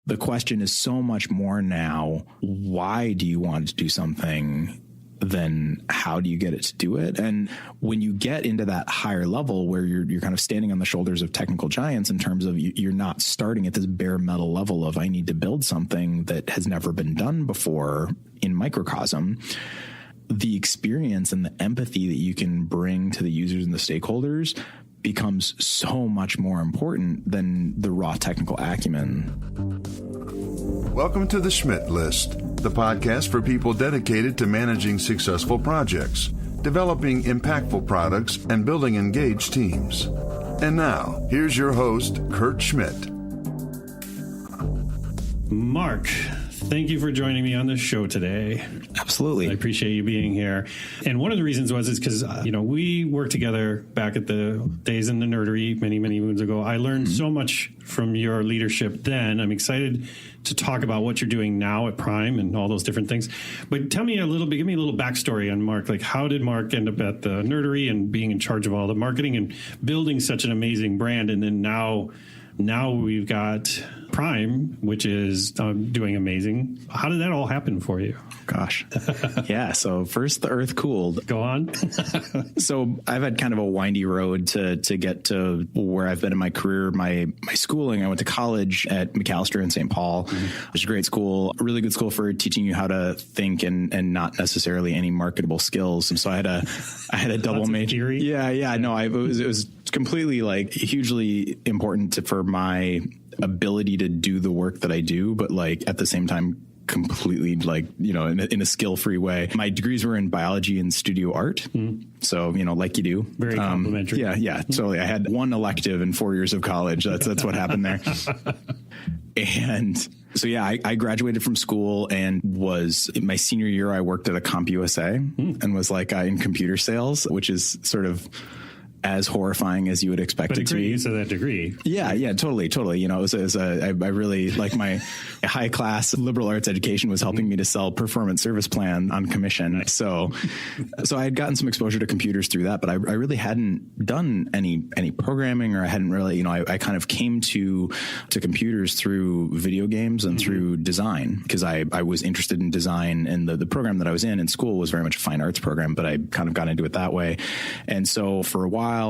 The question is so much more now, why do you want to do something than how do you get it to do it? And when you get into that higher level where you're kind of standing on the shoulders of technical giants in terms of you're not starting at this bare metal level of I need to build something that has never been done before in microcosm, the experience and the empathy that you can bring to the users and the stakeholders becomes so much more important than the raw technical acumen. Welcome to the Schmidt List, the podcast for people dedicated to managing successful projects, developing impactful products, and building engaged teams. And now, here's your host, Kurt Schmidt. Mark, thank you for joining me on this show today. Absolutely. I appreciate you being here. And one of the reasons is because, we worked together back at the days in the nerdery many, many moons ago. I learned so much from your leadership then. I'm excited to talk about what you're doing now at Prime and all those different things. But tell me give me a little backstory on Mark. Like, how did Mark end up at the nerdery and being in charge of all the marketing and building such an amazing brand? And then now we've got Prime, which is doing amazing. How did that all happen for you? Gosh. Yeah. So first the earth cooled. Go on. So I've had kind of a windy road to get to where I've been in my career. My schooling, I went to college at McAllister in St. Paul, which is a great school, a really good school for teaching you how to think and not necessarily any marketable skills. And so I had a double major. Theory? Yeah. No, it was completely hugely important for my ability to do the work that I do, but at the same time, completely in a skill-free way. My degrees were in biology and studio art. So, like you do. Very complimentary. Yeah. Totally. I had one elective in 4 years of college. That's what happened there. And so, I graduated from school and was in my senior year, I worked at a CompUSA and was in computer sales, which is sort of as horrifying as you would expect it to be. Use of that degree. Yeah, totally. I really my high class liberal arts education was helping me to sell performance service plan on commission. Nice. So I had gotten some exposure to computers through that, but I really hadn't done any programming, or I hadn't really, I kind of came to computers through video games and through design, because I was interested in design, and the program that I was in school was very much a fine arts program, but I kind of got into it that way. And so for a while, I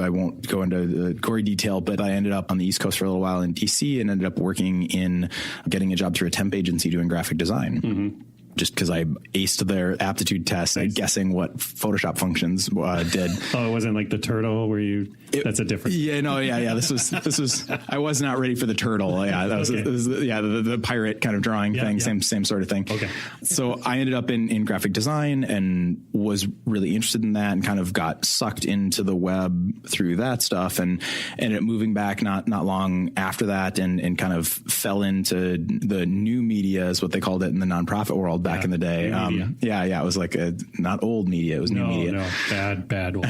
won't go into gory detail, but I ended up on the East Coast for a little while in DC and ended up working in getting a job through a temp agency doing graphic design. Just because I aced their aptitude test, guessing what Photoshop functions did. Oh, it wasn't like the turtle where that's a different. Yeah. This was. I was not ready for the turtle. Yeah, that was. Okay. The pirate kind of drawing thing. Yeah. Same sort of thing. Okay. So I ended up in graphic design and was really interested in that, and kind of got sucked into the web through that stuff, and ended up moving back not long after that, and kind of fell into the new media, is what they called it in the nonprofit world back in the day. It was not old media, it was new media. No, bad one.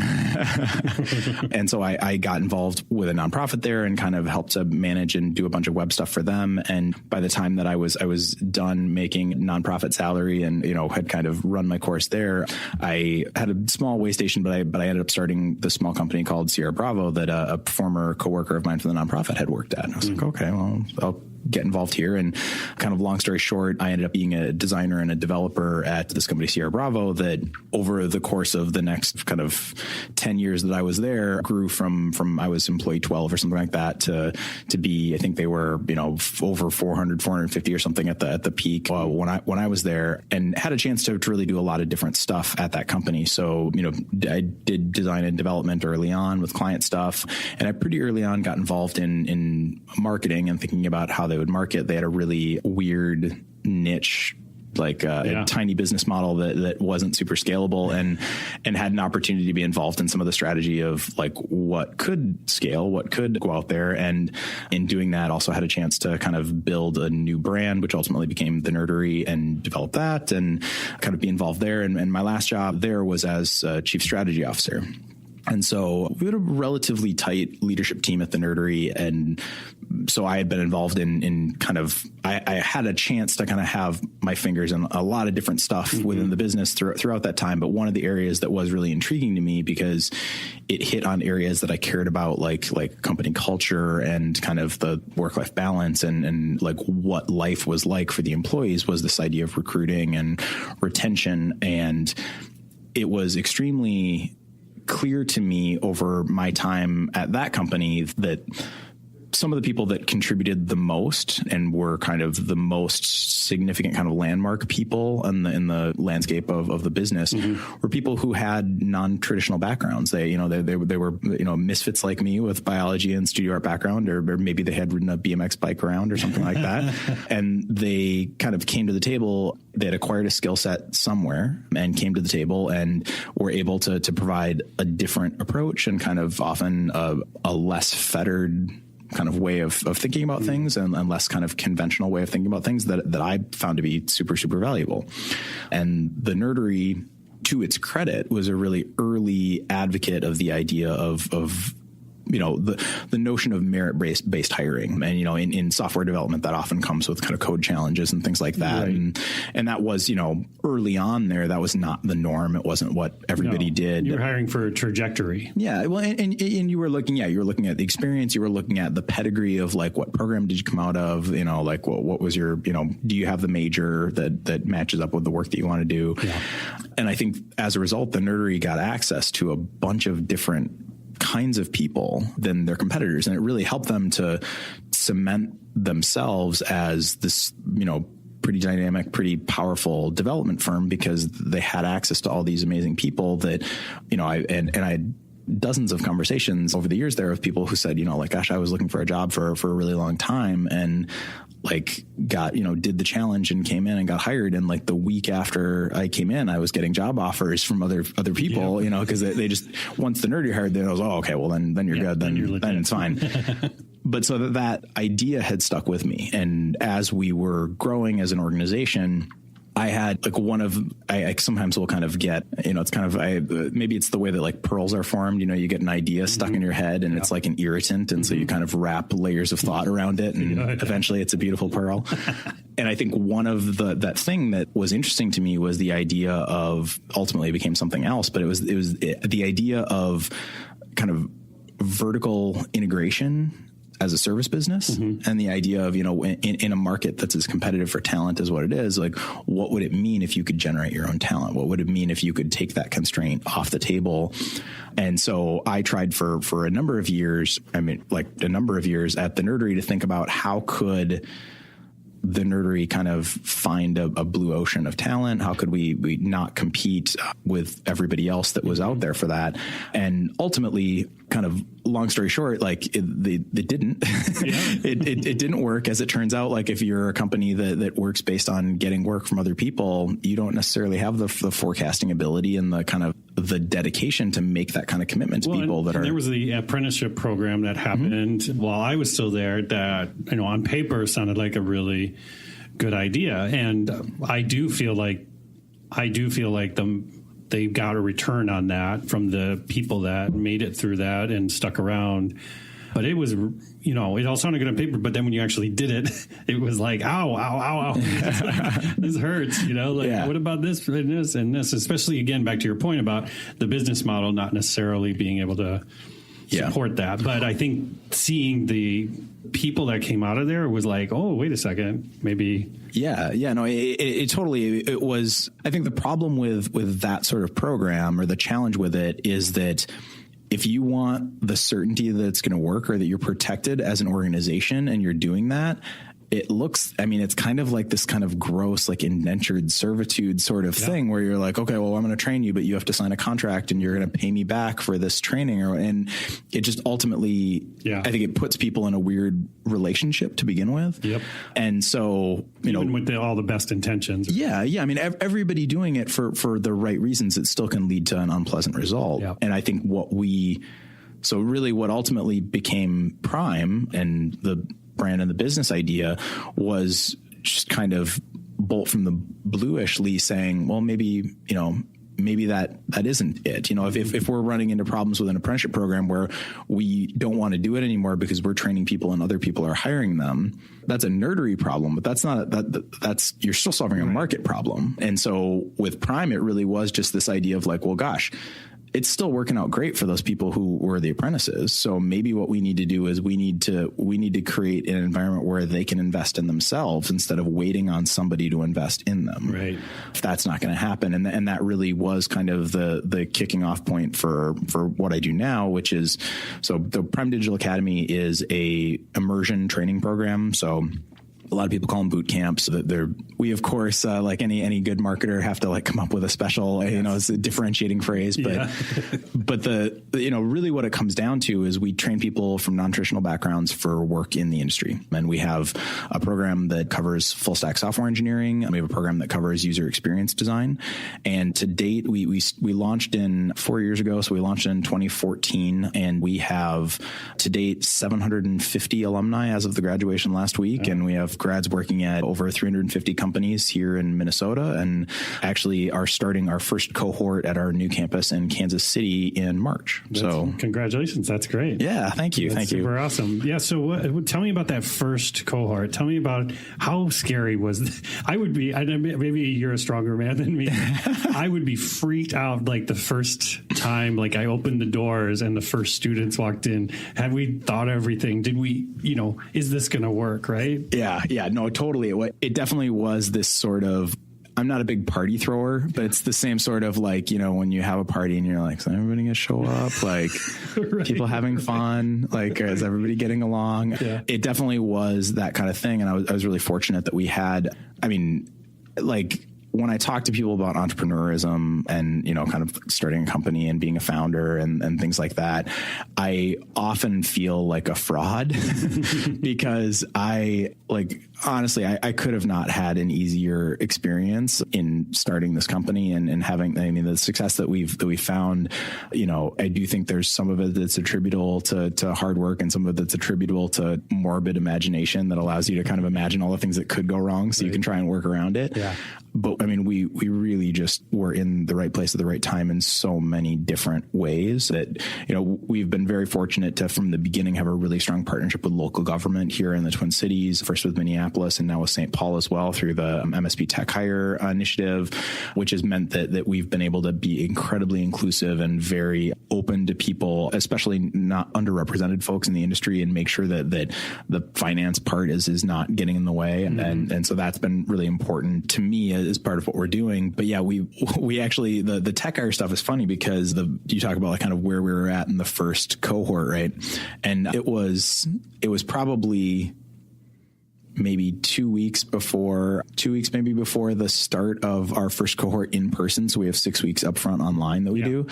And so I got involved with a nonprofit there and kind of helped to manage and do a bunch of web stuff for them. And by the time that I was done making nonprofit salary and, had kind of run my course there, I had a small way station, but I ended up starting the small company called Sierra Bravo that a former coworker of mine from the nonprofit had worked at. And I was like, okay, well, I'll get involved here. And kind of long story short, I ended up being a designer and a developer at this company, Sierra Bravo, that over the course of the next kind of 10 years that I was there grew from I was employee 12 or something like that to be, I think they were, over 450 or something at the peak when I was there, and had a chance to really do a lot of different stuff at that company. So, I did design and development early on with client stuff, and I pretty early on got involved in marketing and thinking about how they would market. They had a really weird niche, a tiny business model that wasn't super scalable, and had an opportunity to be involved in some of the strategy of what could scale, what could go out there. And in doing that, also had a chance to kind of build a new brand, which ultimately became the Nerdery, and develop that and kind of be involved there. And my last job there was as chief strategy officer. And so we had a relatively tight leadership team at the Nerdery. And so I had been involved in kind of, I had a chance to kind of have my fingers in a lot of different stuff within the business throughout that time. But one of the areas that was really intriguing to me, because it hit on areas that I cared about, like company culture and kind of the work-life balance and like what life was like for the employees, was this idea of recruiting and retention. And it was extremely clear to me over my time at that company that some of the people that contributed the most and were kind of the most significant kind of landmark people in the landscape of the business were people who had non-traditional backgrounds. They were misfits like me with biology and studio art background, or maybe they had ridden a BMX bike around or something like that. And they kind of came to the table. They had acquired a skill set somewhere and came to the table and were able to provide a different approach and kind of often a less fettered kind of way of thinking about things and less kind of conventional way of thinking about things that I found to be super, super valuable. And the Nerdery, to its credit, was a really early advocate of the idea of the notion of merit-based hiring. And, in software development, that often comes with kind of code challenges and things like that. Right. And that was, early on there, that was not the norm. It wasn't what everybody did. You were hiring for a trajectory. Yeah. Well, and you were looking at the experience, you were looking at the pedigree of like, what program did you come out of? Like what was your, do you have the major that matches up with the work that you want to do? Yeah. And I think as a result, the Nerdery got access to a bunch of different kinds of people than their competitors. And it really helped them to cement themselves as this, pretty dynamic, pretty powerful development firm, because they had access to all these amazing people that, I had dozens of conversations over the years there of people who said, gosh, I was looking for a job for a really long time and did the challenge and came in and got hired. And like the week after I came in, I was getting job offers from other people, because they just, once the Nerdery hired, then I was, okay, well then you're good. Then it's fine. But so that idea had stuck with me. And as we were growing as an organization, I had I sometimes will kind of get, it's kind of, maybe it's the way that like pearls are formed, you get an idea stuck in your head and it's like an irritant. And so you kind of wrap layers of thought around it and eventually it's a beautiful pearl. And I think one of that thing that was interesting to me was the idea of, ultimately it became something else, but it was the idea of kind of vertical integration as a service business, and the idea of, in a market that's as competitive for talent as what it is, like, what would it mean if you could generate your own talent? What would it mean if you could take that constraint off the table? And so I tried for a number of years, at the Nerdery, to think about how could the Nerdery kind of find a blue ocean of talent? How could we not compete with everybody else that was out there for that? And ultimately, kind of long story short, like it didn't. it didn't work. As it turns out, like if you're a company that works based on getting work from other people, you don't necessarily have the forecasting ability and the kind of the dedication to make that kind of commitment to people that are. There was the apprenticeship program that happened while I was still there that, on paper sounded like a really good idea. And I do feel like they got a return on that from the people that made it through that and stuck around. But it was, it all sounded good on paper, but then when you actually did it, it was like, ow, this hurts, What about this and this and this? Especially, again, back to your point about the business model not necessarily being able to support that. But I think seeing the people that came out of there was like, oh, wait a second, maybe. It totally, it was, I think the problem with that sort of program, or the challenge with it, is that if you want the certainty that it's going to work, or that you're protected as an organization and you're doing that, it's kind of like this kind of gross, like indentured servitude sort of thing, where you're like, okay, well, I'm going to train you, but you have to sign a contract and you're going to pay me back for this training. And it just ultimately, I think it puts people in a weird relationship to begin with. Yep. And so, even with all the best intentions. Everybody doing it for the right reasons, it still can lead to an unpleasant result. Yep. And I think what ultimately became Prime and the brand and the business idea was just kind of bolt from the bluishly saying, well, maybe maybe that isn't it. If we're running into problems with an apprenticeship program where we don't want to do it anymore because we're training people and other people are hiring them, that's a nerdery problem, but that's you're still solving a market problem. And so with Prime, it really was just this idea of like, well, gosh, it's still working out great for those people who were the apprentices. So maybe what we need to do is we need to create an environment where they can invest in themselves instead of waiting on somebody to invest in them. Right. If that's not going to happen. And that really was kind of the kicking off point for what I do now, which is, so the Prime Digital Academy is a immersion training program. So a lot of people call them boot camps. We, of course, like any good marketer, have to like come up with a special, it's a differentiating phrase. But but really what it comes down to is we train people from non-traditional backgrounds for work in the industry. And we have a program that covers full stack software engineering. And we have a program that covers user experience design. And to date, we launched in 4 years ago. So we launched in 2014, and we have to date 750 alumni as of the graduation last week. And we have grads working at over 350 companies here in Minnesota, and actually are starting our first cohort at our new campus in Kansas City in March. So congratulations. That's great. Yeah. Thank you. That's super awesome. Yeah. So tell me about that first cohort. Tell me about how scary was I would be, maybe you're a stronger man than me. I would be freaked out like the first time, like I opened the doors and the first students walked in. Had we thought everything? Did we, is this going to work? Right. Yeah, no, totally. It definitely was this sort of, I'm not a big party thrower, but it's the same sort of like, when you have a party and you're like, is everybody going to show up? Like right. People having fun? Like, is everybody getting along? Yeah. It definitely was that kind of thing. And I was really fortunate that we had, when I talk to people about entrepreneurism and, kind of starting a company and being a founder and things like that, I often feel like a fraud because honestly, I could have not had an easier experience in starting this company and having, the success that we found, I do think there's some of it that's attributable to hard work and some of it that's attributable to morbid imagination that allows you to kind of imagine all the things that could go wrong so you can try and work around it. Yeah. But we really just were in the right place at the right time in so many different ways that, we've been very fortunate to, from the beginning, have a really strong partnership with local government here in the Twin Cities, first with Minneapolis and now with St. Paul as well through the MSP Tech Hire initiative, which has meant that we've been able to be incredibly inclusive and very open to people, especially not underrepresented folks in the industry, and make sure that the finance part is not getting in the way. Mm-hmm. And so that's been really important to me as part of what we're doing. But yeah, we actually, the Tech Hire stuff is funny because you talk about like kind of where we were at in the first cohort, right? And it was probably maybe 2 weeks before the start of our first cohort in person. So we have 6 weeks upfront online that we do.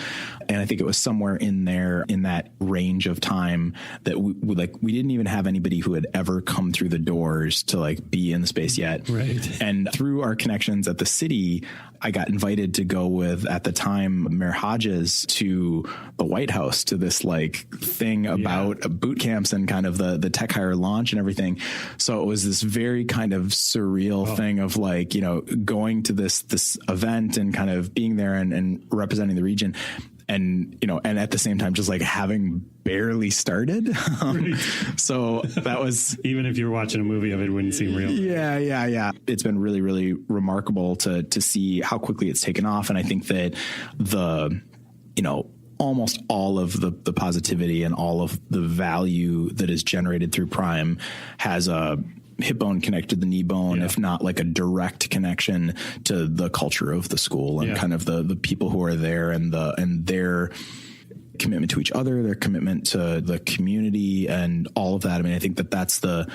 And I think it was somewhere in there in that range of time that we didn't even have anybody who had ever come through the doors to like be in the space yet. Right. And through our connections at the city, I got invited to go with, at the time, Mayor Hodges to the White House to this like thing about boot camps and kind of the Tech Hire launch and everything. So it was this very kind of surreal thing of like, going to this event and kind of being there and representing the region. And, and at the same time, just like having barely started. So that was, even if you were watching a movie of it, wouldn't seem real. Yeah. It's been really, really remarkable to see how quickly it's taken off. And I think that almost all of the positivity and all of the value that is generated through Prime has a hip bone connected to the knee bone, if not like a direct connection to the culture of the school and kind of the people who are there and their commitment to each other, their commitment to the community and all of that. I mean, I think that's the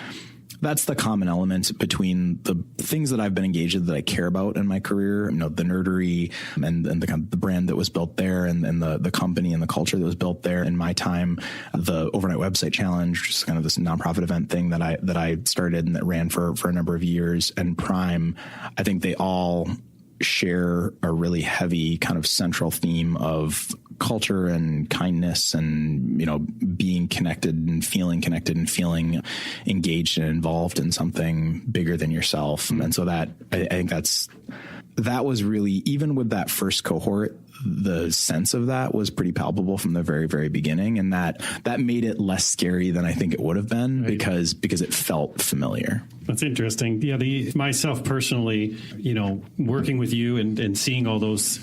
common element between the things that I've been engaged in that I care about in my career, the nerdery and the kind of the brand that was built there and the company and the culture that was built there in my time, the Overnight Website Challenge, just kind of this nonprofit event thing that I started and that ran for a number of years, and Prime. I think they all share a really heavy kind of central theme of culture and kindness and, being connected and feeling engaged and involved in something bigger than yourself. Mm-hmm. And so that, I think that's that was really, even with that first cohort, the sense of that was pretty palpable from the very, very beginning. And that made it less scary than I think it would have been, right, because it felt familiar. That's interesting. Yeah. Myself personally, working with you and seeing all those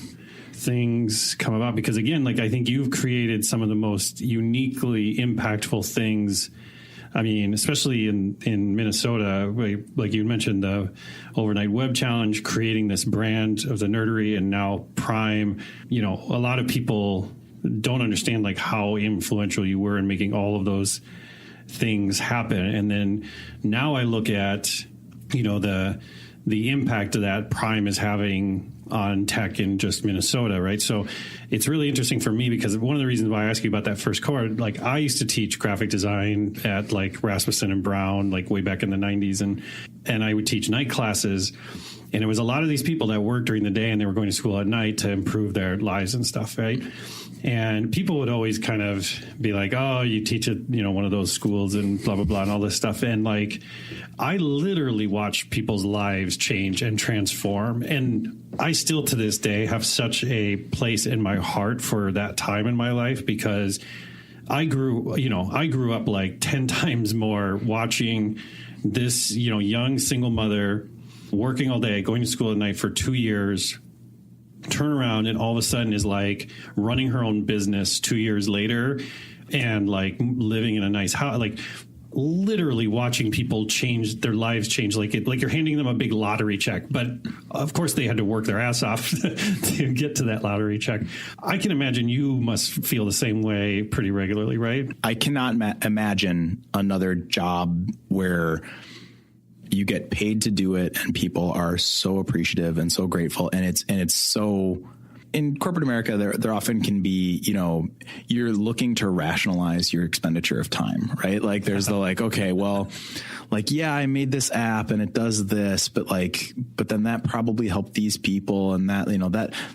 things come about, because again, like I think you've created some of the most uniquely impactful things. I mean, especially in Minnesota, like you mentioned, the Overnight Web Challenge, creating this brand of the nerdery, and now Prime. A lot of people don't understand like how influential you were in making all of those things happen. And then now I look at, the impact that Prime is having on tech in just Minnesota, right? So it's really interesting for me, because one of the reasons why I ask you about that first cohort, like I used to teach graphic design at like Rasmussen and Brown, like way back in the 90s. And I would teach night classes. And it was a lot of these people that worked during the day and they were going to school at night to improve their lives and stuff, right? And people would always kind of be like, oh, you teach at, one of those schools and blah, blah, blah, and all this stuff. And like, I literally watched people's lives change and transform. And I still to this day have such a place in my heart for that time in my life, because I grew up like 10 times more watching this, young single mother working all day, going to school at night for 2 years, turn around and all of a sudden is like running her own business 2 years later and like living in a nice house, like literally watching people change their lives, change like you're handing them a big lottery check. But of course they had to work their ass off to get to that lottery check. I can imagine you must feel the same way pretty regularly, right? I cannot imagine another job where you get paid to do it and people are so appreciative and so grateful. And it's so, in corporate America, there often can be, you're looking to rationalize your expenditure of time, right? Like there's the like, okay, well, like, yeah, I made this app and it does this, but then that probably helped these people. And that,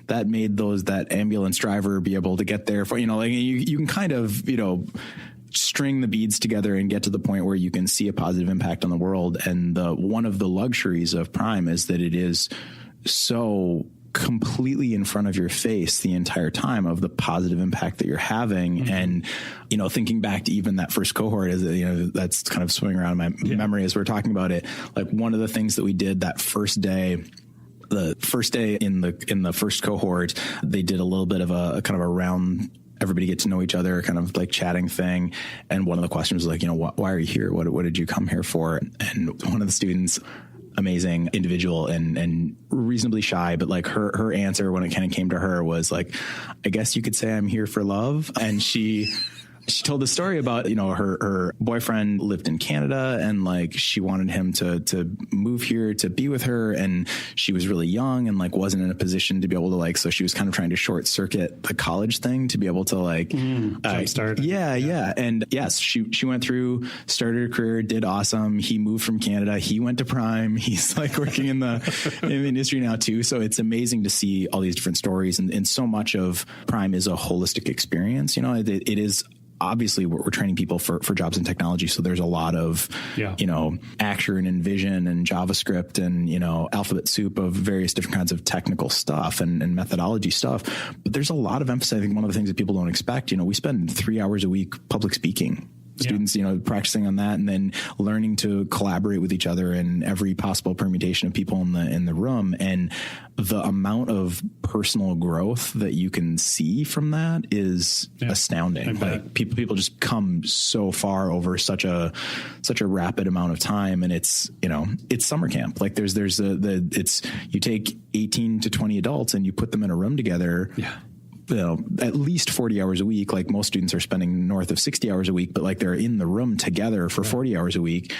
that made that ambulance driver be able to get there for, like you can kind of, string the beads together and get to the point where you can see a positive impact on the world. And one of the luxuries of Prime is that it is so completely in front of your face the entire time of the positive impact that you're having. Mm-hmm. And, thinking back to even that first cohort, that's kind of swimming around my memory as we're talking about it. Like one of the things that we did that first day, the first day in the first cohort, they did a little bit of a kind of a round, everybody get to know each other kind of like chatting thing. And one of the questions was like, why are you here? What did you come here for? And one of the students, amazing individual and reasonably shy, but like her answer when it kind of came to her was like, I guess you could say I'm here for love. And she told the story about, her boyfriend lived in Canada and like she wanted him to move here to be with her. And she was really young and like wasn't in a position to be able to like, so she was kind of trying to short circuit the college thing to be able to like jumpstart. Yeah. And yes, she went through, started her career, did awesome. He moved from Canada. He went to Prime. He's like working in the industry now too. So it's amazing to see all these different stories. And so much of Prime is a holistic experience. It is obviously we're training people for jobs in technology. So there's a lot of, Acture and Envision and JavaScript and, alphabet soup of various different kinds of technical stuff and methodology stuff. But there's a lot of emphasis. I think one of the things that people don't expect, we spend 3 hours a week public speaking. Students, practicing on that and then learning to collaborate with each other in every possible permutation of people in the room. And the amount of personal growth that you can see from that is astounding. Like people just come so far over such a rapid amount of time. And it's summer camp. Like you take 18 to 20 adults and you put them in a room together. Yeah. At least 40 hours a week. Like most students are spending north of 60 hours a week, but like they're in the room together for 40 hours a week.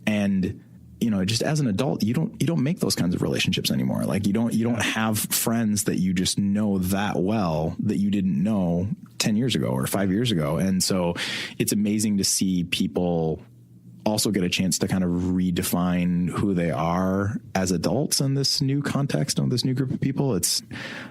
And, just as an adult, you don't make those kinds of relationships anymore. Like you don't have friends that you just know that well that you didn't know 10 years ago or 5 years ago. And so it's amazing to see people also get a chance to kind of redefine who they are as adults in this new context of this new group of people.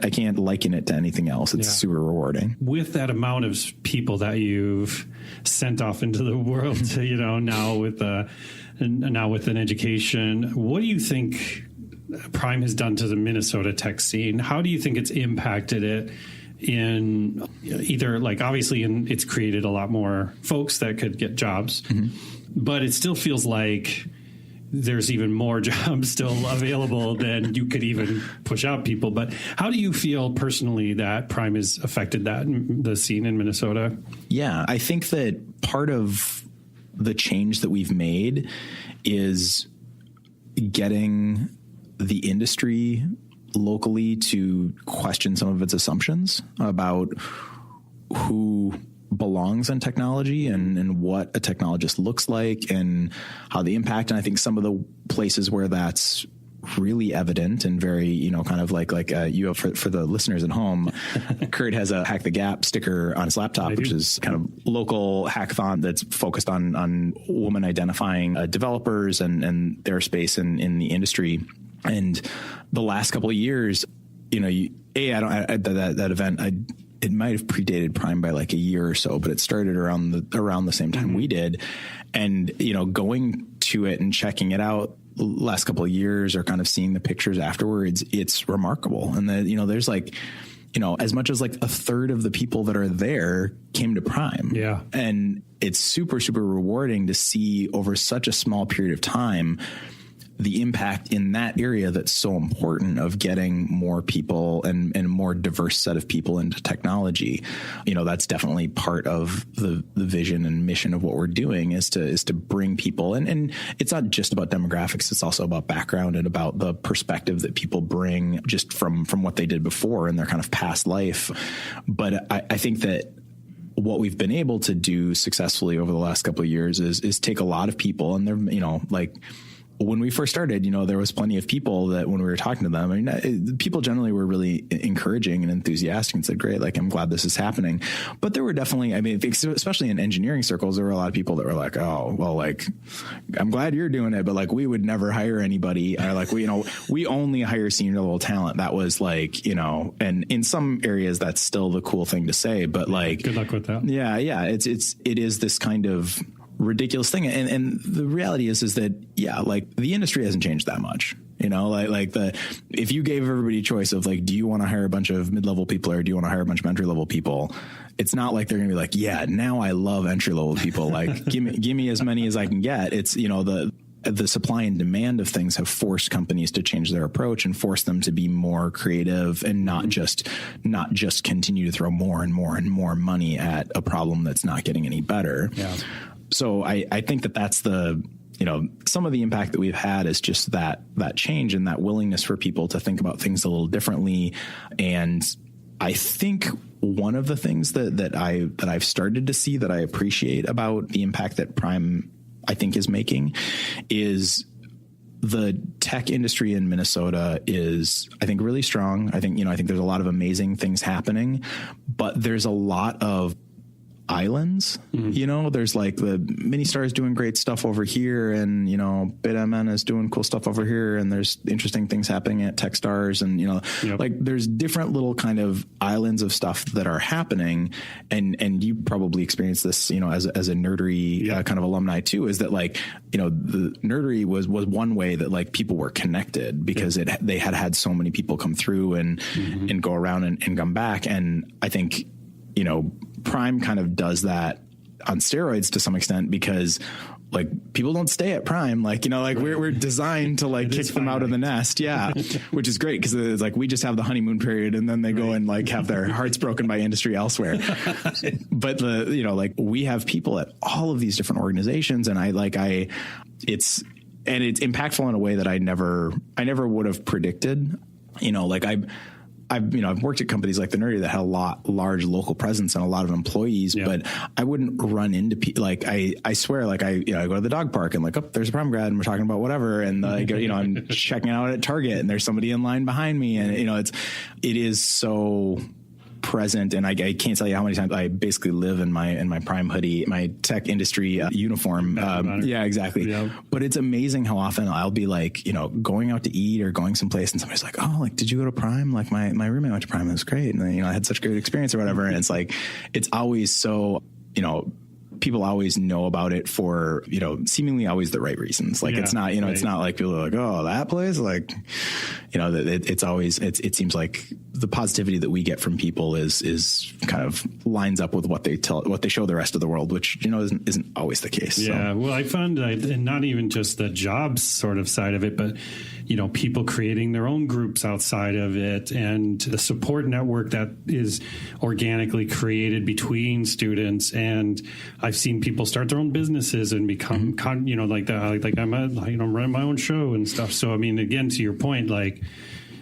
I can't liken it to anything else. It's super rewarding. With that amount of people that you've sent off into the world, now with an education, what do you think Prime has done to the Minnesota tech scene. How do you think it's impacted it in either, like, obviously it's created a lot more folks that could get jobs, but it still feels like there's even more jobs still available than you could even push out people. But how do you feel personally that Prime has affected the scene in Minnesota? Yeah, I think that part of the change that we've made is getting the industry locally to question some of its assumptions about who belongs in technology and what a technologist looks like and how they impact. And I think some of the places where that's really evident and very, kind of like for the listeners at home, Kurt has a Hack the Gap sticker on his laptop, which is kind of local hackathon that's focused on women identifying developers and their space in the industry. And the last couple of years, that event, it might have predated Prime by like a year or so, but it started around the same time we did. And, going to it and checking it out the last couple of years or kind of seeing the pictures afterwards, it's remarkable. And there's like, as much as like a third of the people that are there came to Prime. Yeah. And it's super, super rewarding to see over such a small period of time the impact in that area that's so important of getting more people and a more diverse set of people into technology. That's definitely part of the vision and mission of what we're doing is to bring people. And it's not just about demographics. It's also about background and about the perspective that people bring just from what they did before in their kind of past life. But I think that what we've been able to do successfully over the last couple of years is take a lot of people and they're, when we first started, there was plenty of people that when we were talking to them, people generally were really encouraging and enthusiastic and said, great, like, I'm glad this is happening. But there were definitely, especially in engineering circles, there were a lot of people that were like, oh, well, like, I'm glad you're doing it, but like, we would never hire anybody. Or like, we only hire senior level talent. That was like, and in some areas that's still the cool thing to say, but like, good luck with that. Yeah. It is this kind of ridiculous thing. And the reality is that, like the industry hasn't changed that much, if you gave everybody a choice of like, do you want to hire a bunch of mid-level people or do you want to hire a bunch of entry-level people? It's not like they're going to be like, yeah, now I love entry-level people. Like give me as many as I can get. It's, the supply and demand of things have forced companies to change their approach and force them to be more creative and not just continue to throw more and more and more money at a problem that's not getting any better. Yeah. So I think that's some of the impact that we've had is just that change and that willingness for people to think about things a little differently. And I think one of the things that I've started to see that I appreciate about the impact that Prime, I think, is making is the tech industry in Minnesota is, I think, really strong. I think there's a lot of amazing things happening, but there's a lot of islands, there's like the Ministar is doing great stuff over here and, BitMN is doing cool stuff over here. And there's interesting things happening at Techstars and, like there's different little kind of islands of stuff that are happening. And you probably experienced this, as a nerdery kind of alumni too, is that like, the nerdery was one way that like people were connected because they had so many people come through and go around and come back. And I think, Prime kind of does that on steroids to some extent because like people don't stay at Prime. Like, we're designed to like kick them out of the nest. Yeah. Which is great. Cause it's like, we just have the honeymoon period and then they go and like have their hearts broken by industry elsewhere. But like we have people at all of these different organizations. And it's impactful in a way that I never would have predicted, I've worked at companies like the Nerdy that had a large local presence and a lot of employees, but I wouldn't run into people. Like I swear, like I go to the dog park and like, oh, there's a Prime grad and we're talking about whatever. And I'm checking out at Target and there's somebody in line behind me. And it is so present. And I can't tell you how many times I basically live in my Prime hoodie, my tech industry uniform. Yeah, exactly. Yeah. But it's amazing how often I'll be like, going out to eat or going someplace and somebody's like, oh, like, did you go to Prime? Like my roommate went to Prime. It was great. And then, I had such a great experience or whatever. And it's like, it's always so, people always know about it for, seemingly always the right reasons. Like it's not, it's not like people are like, oh, that place, like, it's always, it seems like the positivity that we get from people is kind of lines up with what they show the rest of the world, which, isn't always the case. Yeah. So. Well, I found that, and not even just the jobs sort of side of it, but, people creating their own groups outside of it, and the support network that is organically created between students. And I've seen people start their own businesses and become, like that. Like I'm running my own show and stuff. So, I mean, again, to your point, like,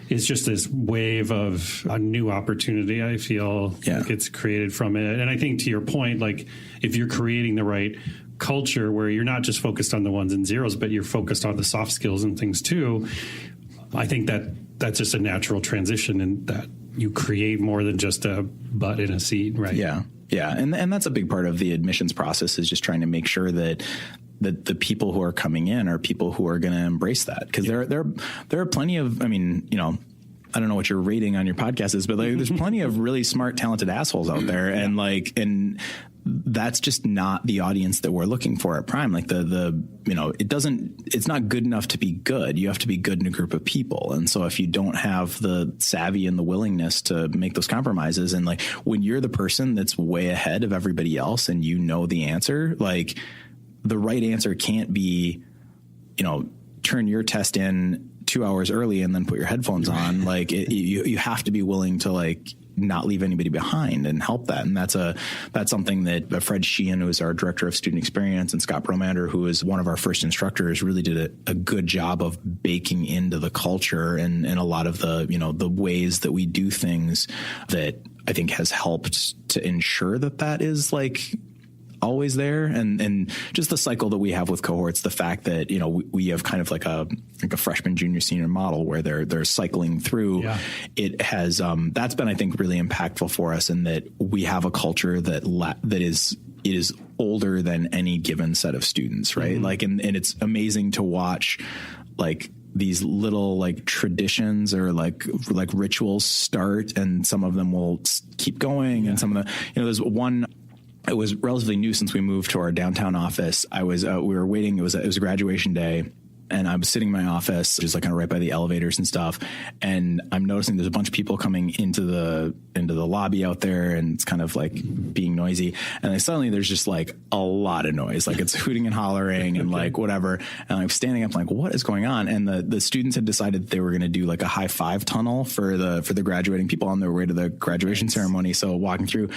it's just this wave of a new opportunity. I feel like it's created from it. And I think to your point, like if you're creating the right culture where you're not just focused on the ones and zeros, but you're focused on the soft skills and things too, I think that's just a natural transition, and that you create more than just a butt in a seat, right? Yeah. Yeah. And that's a big part of the admissions process, is just trying to make sure that the people who are coming in are people who are going to embrace that. Because there are plenty of, I don't know what your rating on your podcast is, but there's plenty of really smart, talented assholes out there. And that's just not the audience that we're looking for at Prime. Like it's not good enough to be good. You have to be good in a group of people. And so if you don't have the savvy and the willingness to make those compromises, and like when you're the person that's way ahead of everybody else and the answer, like the right answer can't be, turn your test in 2 hours early and then put your headphones on. Like you have to be willing to like not leave anybody behind and help that. And that's something that Fred Sheehan, who is our director of student experience, and Scott Bromander, who is one of our first instructors, really did a good job of baking into the culture and a lot of the ways that we do things, that I think has helped to ensure that is like always there. And just the cycle that we have with cohorts, the fact that, we have kind of like a freshman, junior, senior model where they're cycling through. Yeah. It has, that's been, I think, really impactful for us, in that we have a culture that is older than any given set of students. Right. Mm-hmm. Like, and it's amazing to watch like these little like traditions or like rituals start, and some of them will keep going. Yeah. And some of the, there's one. It was relatively new since we moved to our downtown office. We were waiting. It was a graduation day, and I was sitting in my office, just like kind of right by the elevators and stuff. And I'm noticing there's a bunch of people coming into the lobby out there, and it's kind of like being noisy. And then suddenly there's just like a lot of noise, like it's hooting and hollering and like whatever. And I'm standing up like, what is going on? And the students had decided that they were going to do like a high five tunnel for the graduating people on their way to the graduation ceremony. So walking through,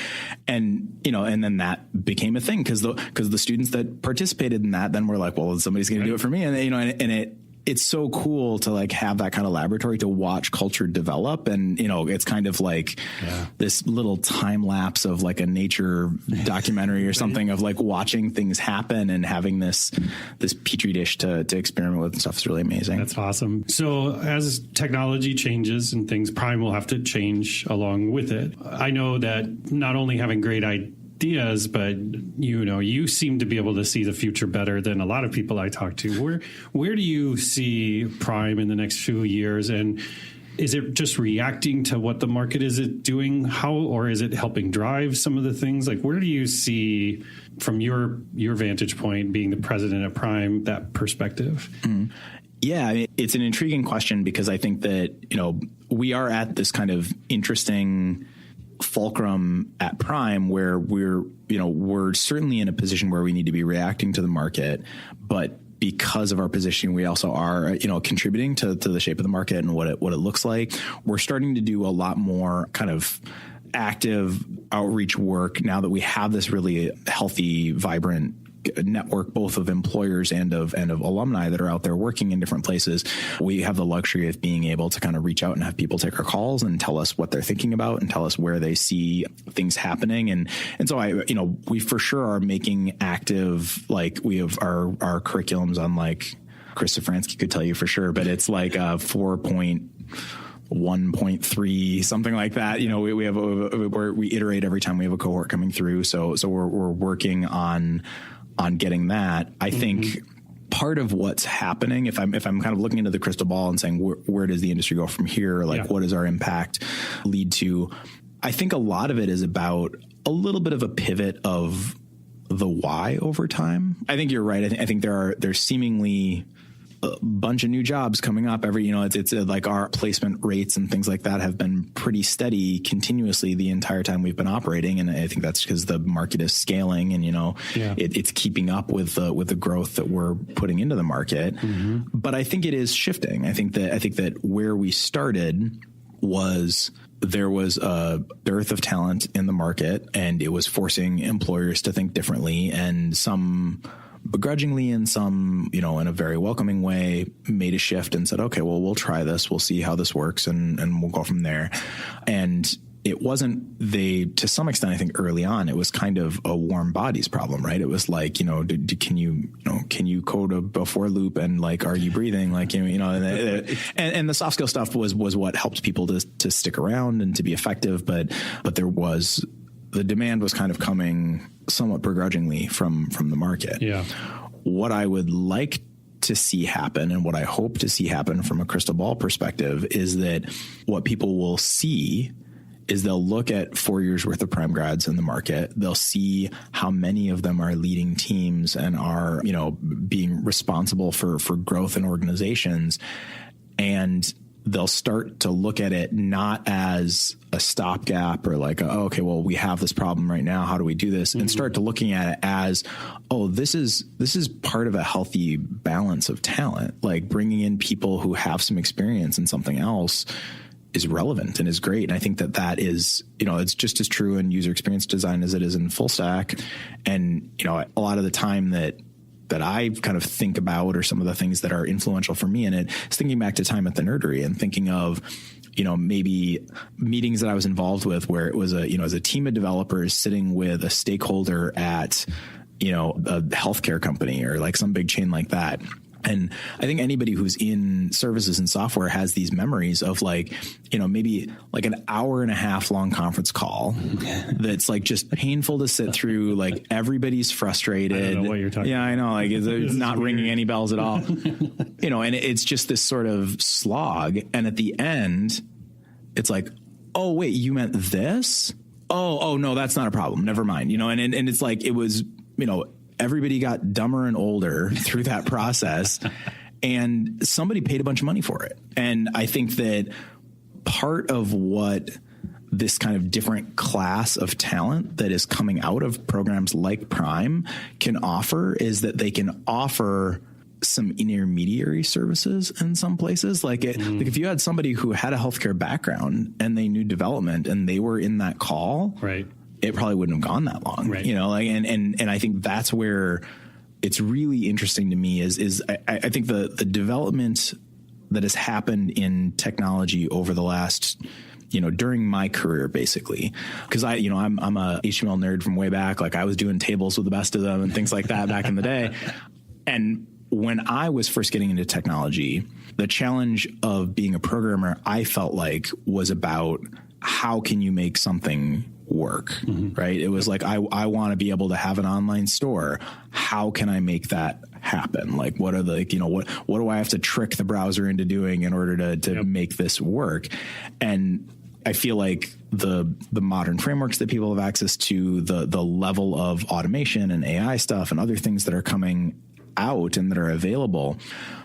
and and then that became a thing, because the students that participated in that then were like, well, somebody's going to do it for me. And it's so cool to like have that kind of laboratory to watch culture develop. And, it's kind of like this little time lapse of like a nature documentary or something of like watching things happen and having this petri dish to experiment with and stuff is really amazing. That's awesome. So as technology changes and things, Prime will have to change along with it. I know that not only having great ideas, but you seem to be able to see the future better than a lot of people I talk to. Where do you see Prime in the next few years, and is it just reacting to what the market is doing? Or is it helping drive some of the things? Like, where do you see, from your vantage point, being the president of Prime, that perspective? Mm-hmm. Yeah, it's an intriguing question, because I think that we are at this kind of interesting fulcrum at Prime where we're certainly in a position where we need to be reacting to the market, but because of our position, we also are, contributing to the shape of the market and what it looks like. We're starting to do a lot more kind of active outreach work now that we have this really healthy, vibrant network, both of employers and of alumni that are out there working in different places. We have the luxury of being able to kind of reach out and have people take our calls and tell us what they're thinking about and tell us where they see things happening. And so we for sure are making active, like we have our curriculums on, like Chris Safransky could tell you for sure, but it's like 4.1.3, something like that. We iterate every time we have a cohort coming through. So we're working on getting that. I think part of what's happening, if I'm kind of looking into the crystal ball and saying where does the industry go from here? Like what does our impact lead to? I think a lot of it is about a little bit of a pivot of the why over time. I think you're right. I think there's seemingly a bunch of new jobs coming up every, it's like our placement rates and things like that have been pretty steady continuously the entire time we've been operating. And I think that's because the market is scaling and, it's keeping up with the growth that we're putting into the market. Mm-hmm. But I think it is shifting. I think that where we started was there was a dearth of talent in the market, and it was forcing employers to think differently, and some begrudgingly and some, in a very welcoming way, made a shift and said, okay, well, we'll try this. We'll see how this works and we'll go from there. And it wasn't to some extent, I think early on, it was kind of a warm bodies problem, right? It was like, can you code a for loop and like, are you breathing? Like, and the soft skill stuff was what helped people to stick around and to be effective. But the demand was kind of coming somewhat begrudgingly from the market. Yeah. What I would like to see happen and what I hope to see happen from a crystal ball perspective is that what people will see is they'll look at 4 years worth of prime grads in the market. They'll see how many of them are leading teams and are, being responsible for growth in organizations. And they'll start to look at it not as a stopgap or like, okay, well, we have this problem right now. How do we do this? Mm-hmm. And start to looking at it as, this is part of a healthy balance of talent. Like bringing in people who have some experience in something else is relevant and is great. And I think that is, it's just as true in user experience design as it is in full stack. And, a lot of the time that I kind of think about, or some of the things that are influential for me in it, is thinking back to time at the Nerdery and thinking of, maybe meetings that I was involved with where it was as a team of developers sitting with a stakeholder at, a healthcare company or like some big chain like that. And I think anybody who's in services and software has these memories of like, maybe like an hour and a half long conference call that's like just painful to sit through. Like everybody's frustrated. I don't know what you're talking about. I know. Like it's not ringing any bells at all. And it's just this sort of slog. And at the end, it's like, oh, wait, you meant this? Oh, no, that's not a problem. Never mind. And it's like it was, everybody got dumber and older through that process, and somebody paid a bunch of money for it. And I think that part of what this kind of different class of talent that is coming out of programs like Prime can offer is that they can offer some intermediary services in some places. Like if you had somebody who had a healthcare background and they knew development and they were in that call, right, it probably wouldn't have gone that long, right. And I think that's where it's really interesting to me is I think the development that has happened in technology over the last, during my career, basically, because I'm a HTML nerd from way back. Like I was doing tables with the best of them and things like that back in the day. And when I was first getting into technology, the challenge of being a programmer, I felt like was about how can you make something work, right? It was like, I want to be able to have an online store. How can I make that happen? Like, what are the, what do I have to trick the browser into doing in order to make this work? And I feel like the modern frameworks that people have access to, the level of automation and AI stuff and other things that are coming out and that are available,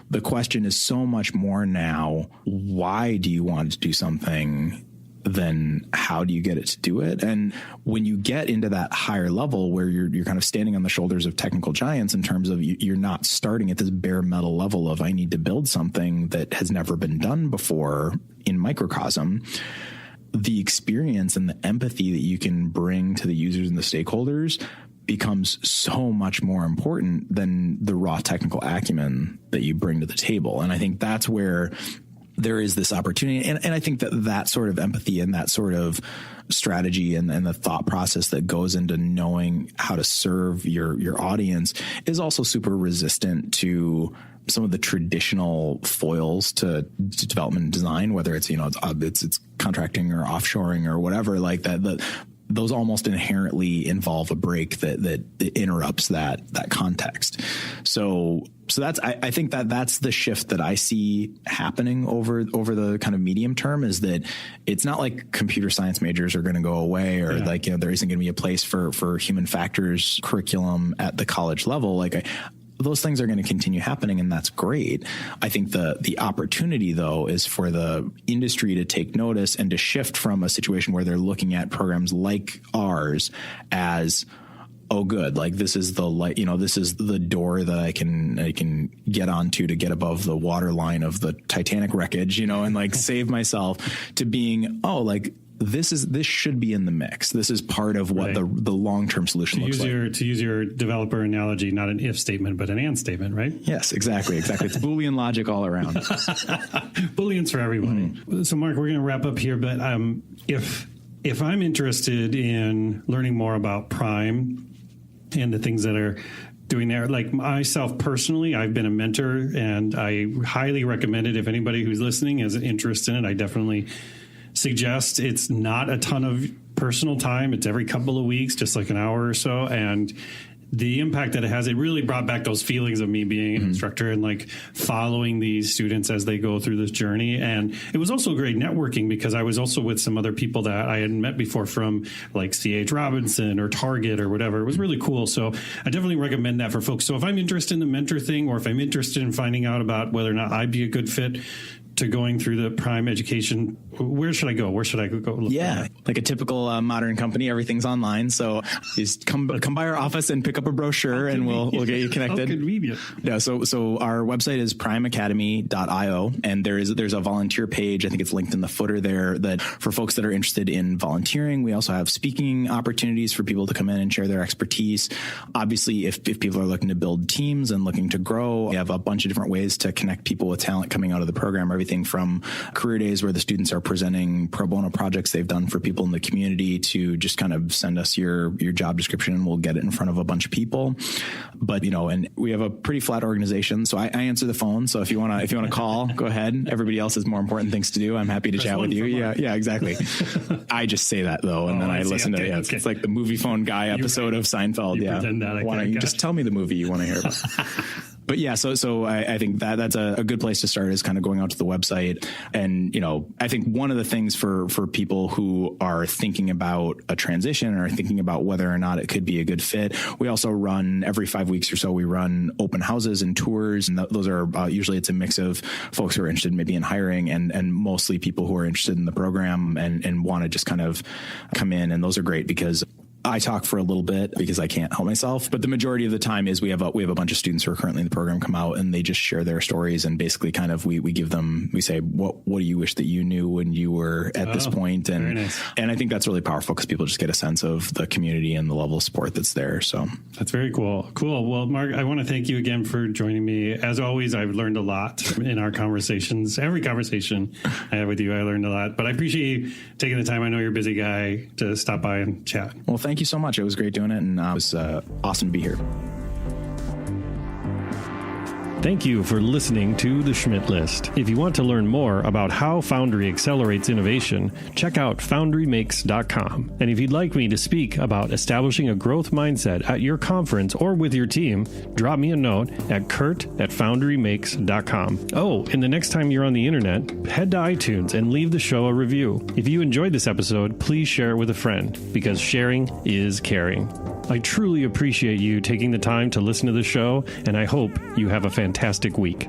the question is so much more now, why do you want to do something than how do you get it to do it? And when you get into that higher level where you're kind of standing on the shoulders of technical giants in terms of you're not starting at this bare metal level of I need to build something that has never been done before in microcosm, the experience and the empathy that you can bring to the users and the stakeholders becomes so much more important than the raw technical acumen that you bring to the table. And I think that's where there is this opportunity. And I think that sort of empathy and that sort of strategy and the thought process that goes into knowing how to serve your audience is also super resistant to some of the traditional foils to development and design, whether it's, it's contracting or offshoring or whatever like that. those almost inherently involve a break that interrupts that context. So that's, I think that's the shift that I see happening over the kind of medium term, is that it's not like computer science majors are going to go away, or like, there isn't going to be a place for human factors curriculum at the college level. Like, those things are going to continue happening, and that's great. I think the opportunity, though, is for the industry to take notice and to shift from a situation where they're looking at programs like ours as, oh, good, like this is this is the door that I can get onto to get above the water line of the Titanic wreckage, and like save myself, to being, oh, like, this should be in the mix. This is part of what the long-term solution looks like. To use your developer analogy, not an if statement, but an and statement, right? Yes, exactly. It's Boolean logic all around. Booleans for everybody. Mm-hmm. So, Mark, we're going to wrap up here, but if I'm interested in learning more about Prime and the things that are doing there, like myself personally, I've been a mentor, and I highly recommend it. If anybody who's listening has an interest in it, I definitely suggest. It's not a ton of personal time. It's every couple of weeks, just like an hour or so. And the impact that it has, it really brought back those feelings of me being an instructor and like following these students as they go through this journey. And it was also great networking, because I was also with some other people that I hadn't met before from like C.H. Robinson or Target or whatever. It was really cool. So I definitely recommend that for folks. So if I'm interested in the mentor thing, or if I'm interested in finding out about whether or not I'd be a good fit to going through the Prime education, where should I go? Where should I go look? Yeah, like a typical modern company, everything's online. So just come by our office and pick up a brochure, and we'll get you connected. How convenient. Yeah. So our website is primeacademy.io, and there's a volunteer page. I think it's linked in the footer there, that for folks that are interested in volunteering. We also have speaking opportunities for people to come in and share their expertise. Obviously, if people are looking to build teams and looking to grow, we have a bunch of different ways to connect people with talent coming out of the program. Everything from career days where the students are presenting pro bono projects they've done for people in the community, to just kind of send us your job description and we'll get it in front of a bunch of people. But, and we have a pretty flat organization. So I answer the phone. So if you want to call, go ahead. Everybody else has more important things to do. I'm happy to chat with you. Yeah, exactly. I just say that though. And then I listen to it. Yeah, it's like the movie phone guy episode of Seinfeld. Why don't you just tell me the movie you want to hear about? But yeah, so I think that's a good place to start, is kind of going out to the website. And, I think one of the things for people who are thinking about a transition or thinking about whether or not it could be a good fit, we also run every 5 weeks or so, we run open houses and tours. And those are usually it's a mix of folks who are interested maybe in hiring and mostly people who are interested in the program and want to just kind of come in. And those are great because I talk for a little bit because I can't help myself, but the majority of the time is we have a bunch of students who are currently in the program come out and they just share their stories, and basically kind of we give them, we say, what do you wish that you knew when you were at this point? And nice. And I think that's really powerful because people just get a sense of the community and the level of support that's there. So that's very cool. Cool. Well, Mark, I want to thank you again for joining me. As always, I've learned a lot in our conversations. Every conversation I have with you, I learned a lot, but I appreciate you taking the time. I know you're a busy guy, to stop by and chat. Well, thank you so much. It was great doing it, and it was awesome to be here. Thank you for listening to The Schmidt List. If you want to learn more about how Foundry accelerates innovation, check out foundrymakes.com. And if you'd like me to speak about establishing a growth mindset at your conference or with your team, drop me a note at kurt@foundrymakes.com. Oh, and the next time you're on the internet, head to iTunes and leave the show a review. If you enjoyed this episode, please share it with a friend, because sharing is caring. I truly appreciate you taking the time to listen to the show, and I hope you have a fantastic week.